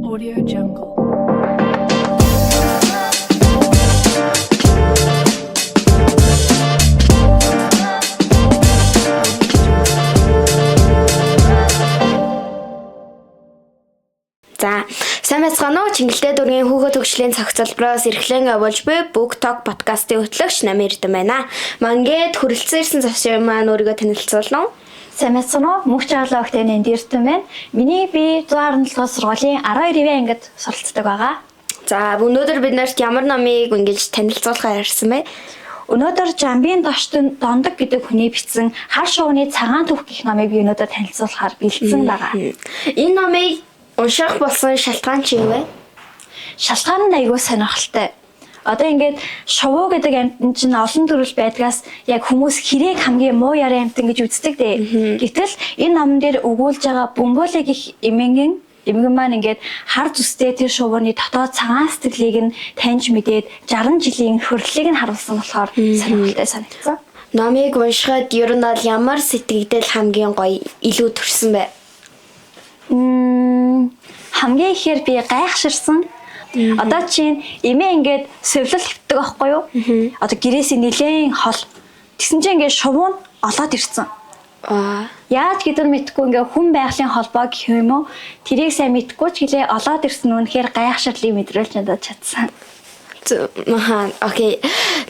Audio Jungle. За, сайн байцгаана уу? Чингэлтэй дургийн хүүхэд төгслийн цогцлбороос эрхлэн явуулж буй Book Talk подкастын хөтлөгч Намир Эрдэнэ байна. Мангээд хүрэлцэн ирсэн зочид маань өөрийгөө танилцуулна уу? Сайн байцгаана уу? Мөнх чаглаа өгтөний Намир Эрдэнэ байна. Миний би 117 дугаар сургуулийн 12-ийн ангид суралцдаг байгаа. За, өнөөдөр бид нарт ямар номыг ингэж танилцуулахаар ирсэн бэ? Өнөөдөр Жамбийн доштон Дондог гэдэг хүний бичсэн Хар шувууны цагаан түүх гэх номыг би өнөөдөр танилцуулахаар бэлдсэн байгаа. Энэ номыг унших болсон шалтгаан чи юу вэ? Шалтгаан нь айгүй сонирхолтой. Одоо ингээд шувуу гэдэг амьтан чинь олон төрөл байдгаас яг хүмүүс хэрээг хамгийн муу яруу амьтан гэж үздэг дээ. Гэтэл энэ номон дээр өгүүлж байгаа бөмбөлөг гэх эмгэн маань ингээд хар зүстэй тэр шувууны дотоод цагаан сэтгэлийг нь таньж мэдээд 60 жилийн хөрлөлийг нь харуулсан болохоор сонирхолтой санагдсан. Номыг уншихад ер нь бол ямар сэтгэгдэл хамгийн гоё илүү төрсөн бэ? Хамгийн ихээр би гайхширсан. Одоо чинь эмээ ингээд сувлал хөвтөг байхгүй юу? Одоо гэрээсээ нилээн хол. Тэгсэн чинь ингээд шувуу нь олоод ирсэн. Яаж гэдэг нь мэдгүй ингээд хүн байгалийн холбоо гэх юм уу? Тэрийг сайн мэдгүй ч гэлээ олоод ирсэн үнэхээр гайхширлыг мэдрүүлж надад чадсан. Окей.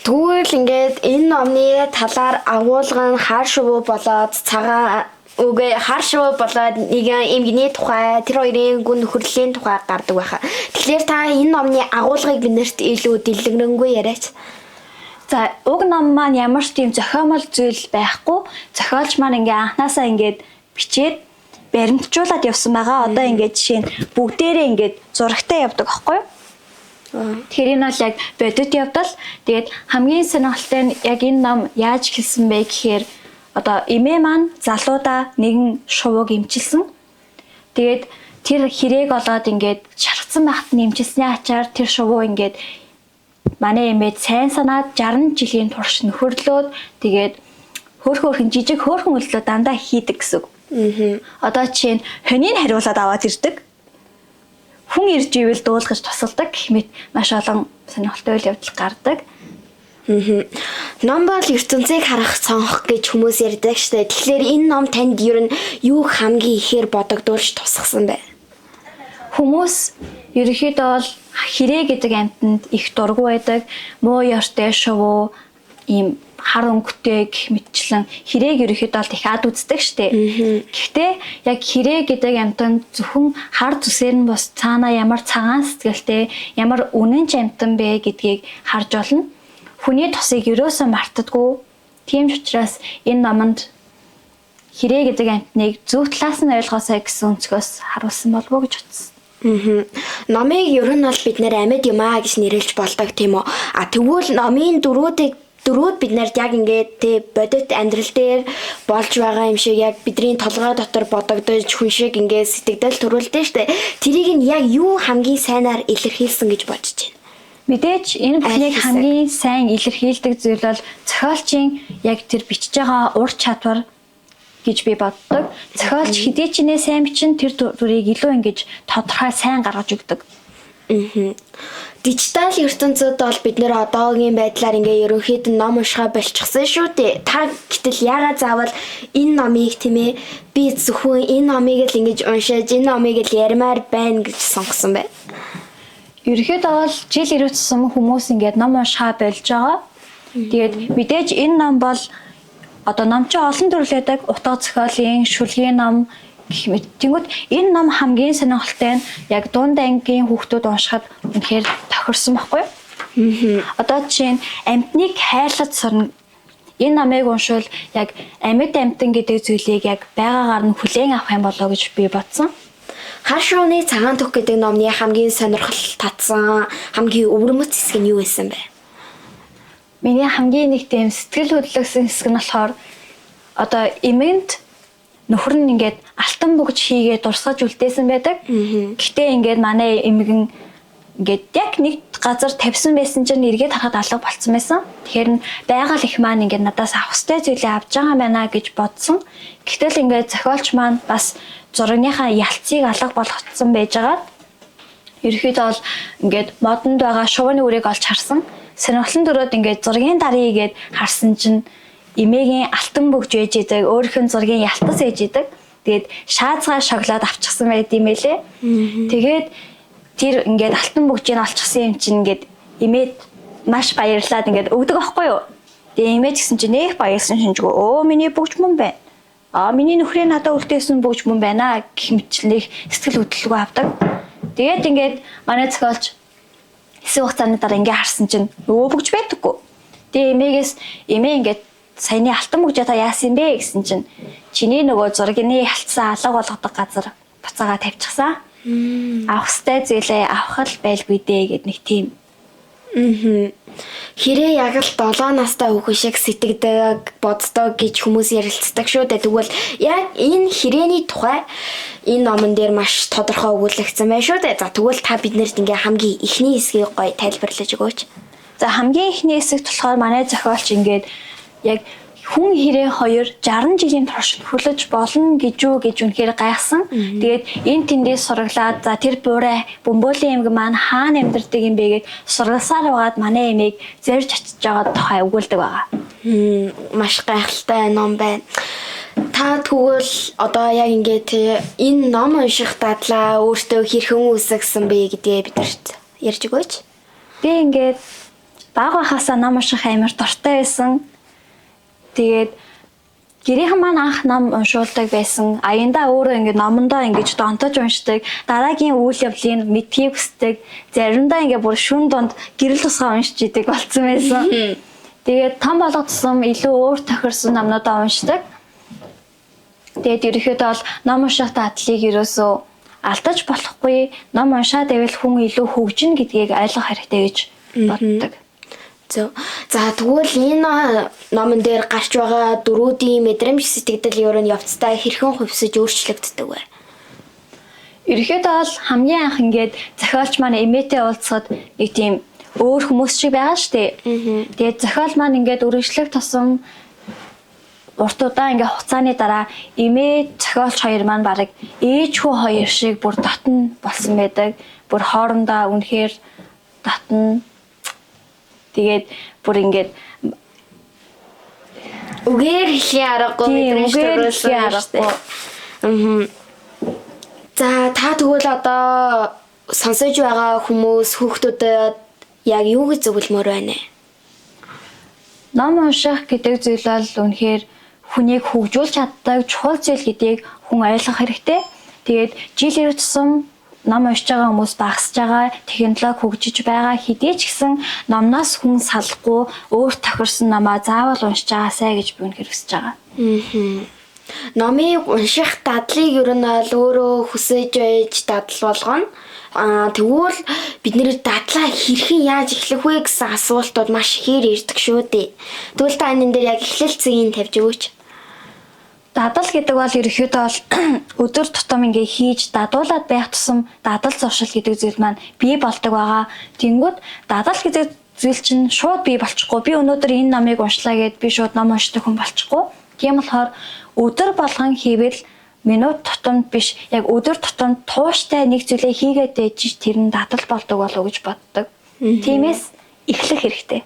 Тэгвэл ингээд энэ номны талаар агуулга нь хар шувуу болоод цагаан үгүй хар шувуу болоод нэг эмгэний тухай тэр хоёрын гүн хөрлийн тухай гардаг байхаа. Тэгэхээр та энэ номны агуулгыг биднэрт илүү дэлгэрэнгүй яриач. За, уг ном маань ямар ч тийм зохиомол зүйл байхгүй. Зохиолч маань ингээ анханасаа ингээд бичээд баримтжуулаад явсан байгаа. Одоо ингээд жишээ нь бүгдээрээ ингээд зурагтай явдаг байхгүй юу? Тэгэхээр энэ бол яг бодит явдал. Тэгээд хамгийн сонирхолтой нь яг энэ ном яаж хэлсэн бэ гэхээр одоо эмээ маань залуудаа нэгэн шувууг эмчилсэн. Тэгээд тэр хэрээг олоод ингээд шаргацсан байхад нь эмчилсний ачаар тэр шувуу ингээд манай эмээд сайн санаад 60 жилийн турш нөхөрлөөд тэгээд хөөрхөн жижиг хөөрхөн үйлдэл дандаа хийдэг гэсэн. Одоо чинь хонийг хариулаад аваад ирдэг. Хүн ирж ивэл дуулгаж тусалдаг гэх мэт маш олон сонирхолтой үйл явдал гардаг. Ном бол ертөнцийг харах цонх гэж хүмүүс ярьдаг штэ. Тэгэхээр энэ ном танд ер нь юу хамгийн ихээр бодогдуулж тусгасан бэ? Хүмүүс ерөнхийдөө бол хэрэг гэдэг амьтанд их дургу байдаг. Муу ёртой шувуу, ийм хар өнгөтэй гэх мэтчлэн хэрэг ерөнхийдөө бол их ад үздэг штэ. Гэхдээ яг хэрэг гэдэг амьтанд зөвхөн хар зүсээр нь бос цаанаа ямар цагаан сэтгэлтэй, ямар үнэнч амьтан бэ гэдгийг харж олно. Хүний тосыг ерөөсөө мартдаггүй. Тийм ч учраас энэ номонд хэрэг гэдэг амьтныг зөв талаас нь ойлгоосай гэсэн өнцгөөс харуулсан болов уу гэж бодсон. Номыг ер нь бол бид нэр амьд юм аа гэж нэрлэж болдог тийм үү. Тэгвэл номын дөрүүд бид нарт яг ингээд бодит амьдрал дээр болж байгаа юм шиг яг бидний толгой дотор бодогдож хүн шиг ингээд сэтгэл төрүүлдэг штэ. Тэрийг нь яг юу хамгийн сайнаар илэрхийлсэн гэж бодож байна. Мэдээж энэ бүхнийг хамгийн сайн илэрхийлдэг зүйл бол зохиолчийн яг тэр бичиж байгаа ур чадвар гэж би боддог. Зохиолч хэдий ч нэ сайн бичин тэр дүрийг илүү ингэж тодорхой сайн гаргаж өгдөг. Дижитал ертөнцид бол бид нэр одоогийн байдлаар ингээ ерөнхийдөө ном уншихаа болчихсон шүү дээ. Та гэтэл яагаад заавал энэ номыг тийм ээ би зөвхөн энэ номыг л ингэж уншиж энэ номыг л ярмаар байна гэж сонгосон бай. Ерөнхийдөө бол жил ирээдсэн хүмүүс ингээд ном уншихаа болж байгаа. Тэгээд мэдээж энэ ном бол одоо ном чи олон төрөл байдаг. Утга зохиолын, шүлгийн ном гэх мэт. Тэнгүүд энэ ном хамгийн сонирхолтой нь яг дунд ангийн хүүхдүүд уншихад үнэхээр тохирсон байхгүй юу? Одоо жишээ нь амьтныг хайрлаж сурна. Энэ номыг уншвал яг амьд амьтан гэдэг зүйлийг яг байгаагаар нь хүлээн авах юм болоо гэж би бодсон. Хар шувууны цагаан түүх гэдэг номны хамгийн сонирхол татсан хамгийн өвөрмөц хэсэг нь юу байсан бэ? Миний хамгийн нэг тийм сэтгэл хөдлөсөн хэсэг нь болохоор одоо эмэнд нөхөр нь ингээд алтан бүгж хийгээд дурсгаж үлдээсэн байдаг. Гэхдээ ингээд манай эмгэн ингээд яг нэг газар тавьсан байсан чинь эргээд харахад алга болцсон байсан. Тэгэхээр байгаль их маань ингээд надаас авах ёстой зүйлээ авч байгаа юм байна гэж бодсон. Гэтэл ингээд зохиолч маань бас зурагныхаа ялцыг алга болгоцсон байж байгаа. Ерөнхийдөө бол ингээд модонд байгаа шувууны үрийг олж харсан. Сонирхолтой төрөөд ингээд зургийн даръя гээд харсан чинь эмээгийн алтан бөгж ээж идэг, өөрийнх нь зургийн ялтас ээж идэг. Тэгээд шаазгаа шоколад авчихсан байт юм элэ. Тэгээд тэр ингээд алтан бөгжийг олчихсан юм чинь ингээд эмээд маш баярлаад ингээд өгдөг аахгүй юу? Тэгээ эмээ гэсэн чинь нэх баярсан шинжгүй. Өө миний бөгж мөн байна. Миний нөхрөө надад үлдээсэн бөгж мөн байна гэх мэтчлэнийх сэтгэл хөдлөлгүй авдаг. Тэгээд ингээд манай зохиолч хэсэг хугацааны дараа ингээд харсан чинь өө бөгж байдаггүй. Тэгээ эмээ ингээд саяны алтан бөгжөө та яасан бэ гэсэн чинь чиний нөгөө зургийн халтсан алга болгодог газар буцаага тавьчихсан. Авах стай зүйлээ авах л байлгүй дээ гэд нэг тийм. Хэрэг яг л 7 настай хүүхэн шиг сэтгэдэг, боддог гэж хүмүүс ярилцдаг шүү дээ. Тэгвэл яг энэ хэрээний тухай энэ номон дээр маш тодорхой өгүүлэгдсэн байна шүү дээ. За тэгвэл та биднэрт ингээ хамгийн ихний хэсгийг гоё тайлбарлаж өгөөч. За хамгийн ихний хэсэгт болохоор манай зохиолч ингээд яг хүн хэрэг хоёр 60 жилийн турш хүлэж болно гэж үнэхээр гайхсан. Тэгээд энэ тэндээс сураглаад за тэр буурай бөмбөлийн эмгэн маань хаана амьдардаг юм бэ гэд сургалсаар байгаад манай эмээг зорж очиж байгаа тухай өгүүлдэг байгаа. Маш гайхалтай ном байна. Та тэгвэл одоо яг ингээд энэ ном унших дадлаа өөртөө хэрхэн үүсгэсэн бэ гэдгээ бидэрт ярьж өгөөч. Би ингээд бага хасаа ном унших амар дуртай байсан. Тэгээд гэрийнхэн маань анх ном уншуулдаг байсан. Аяндаа өөрөө ингээд номондоо ингэж донтож уншдаг. Дараагийн үйл явдлыг мэдхийг хүсдэг. Заримдаа ингээд бүр шүн донд гэрэл тусгай уншиж идэг болсон байсан. Тэгээд том болгох тусам илүү өөр тохирсон номнуудаа уншдаг. Тэгээд ерөнхийдөө бол ном унших дадлыг ерөөсөө алдаж болохгүй. Ном уншаад байвал хүн илүү хөгжинэ гэдгийг ойлгох хэрэгтэй гэж боддог. За тэгвэл энэ номон дээр гарч байгаа дөрүүдийн мэдрэмж сэтгэл ер нь явцдаа хэрхэн хувьсаж өөрчлөгддөг вэ? Ерөнхийдөө бол хамгийн анх ингээд зохиолч маань эмээтэй уулзахад нэг тийм өөр хүмүүс шиг байгаа шүү дээ. Тэгээд зохиол маань ингээд үргэлжлэх тусам урт удаа ингээд хугацааны дараа эмээ зохиолч хоёр маань барыг ээж хүү хоёр шиг бүр дотн болсон байдаг. Бүр хоорондоо үнэхээр дотн. Тэгээд бүр ингээд үгээр хэлхий аргагүй аргагүй. За та тэгвэл одоо сонсож байгаа хүмүүс хүүхдүүдэд яг юу гэж зөвлөмөр байна? Ном унших гэдэг зүйл бол үнэхээр хүнийг хөгжүүлж чаддаг чухал зүйл гэдгийг хүн ойлгох хэрэгтэй. Тэгээд жил ирэх тусам ном уншиж байгаа хүмүүс багасж байгаа, технологи хөгжиж байгаа хэдий ч гэсэн номноос хүн салахгүй өөр тохирсон номоо заавал уншиж байгаасай гэж би үнэхээр хүсэж байгаа. Номыг унших дадлыг ер нь бол өөрөө хүсэж байж дадал болгоно. Тэгвэл бид нэр дадлаа хэрхэн яаж эхлэх вэ гэсэн асуултууд маш ихээр ирдэг шүү дээ. Тэгвэл та энэ дээр яг эхлэл цэгийг тавьж өгөөч. Дадал гэдэг бол ерөнхийдөө бол өдөр тутам ингээ хийж дадуулаад байх тусам дадал зуршил гэдэг зүйл маань бий болдог байгаа. Тэнгүүд дадал гэдэг зүйл чинь шууд бий болчихгүй. Би өнөөдөр энэ номыг уншлаа гэд би шууд ном уншдаг хүн болчихгүй. Тийм болохоор өдөр болгон хийвэл минут тутамд биш яг өдөр тутамд тууштай нэг зүйлээ хийгээд байж тэр нь дадал болдог болов уу гэж боддог. Тиймээс эхлэх хэрэгтэй.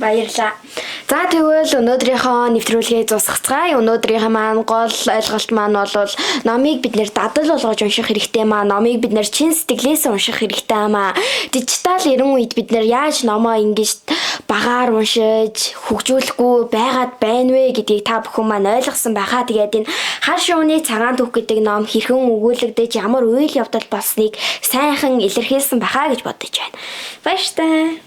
Баярлалаа. За тэгвэл өнөөдрийнхөө нэвтрүүлгийг дуусгацгаая. Өнөөдрийнхээ маань гол ойлголт маань бол номыг бид нэр дадал болгож унших хэрэгтэй маа. Номыг бид нэр чин сэтгэлээс унших хэрэгтэй маа. Дижитал эрен үед бид нэр яаж номоо ингэж багаар уншиж хөгжүүлэхгүй байгаад байна вэ гэдгийг та бүхэн маань ойлгосон байхаа. Тэгээд энэ хар шувууны цагаан түүх гэдэг ном хэрхэн өгүүлэгдэж ямар үйл явдал болсныг сайхан илэрхийлсэн байхаа гэж бодож байна. Баяртай.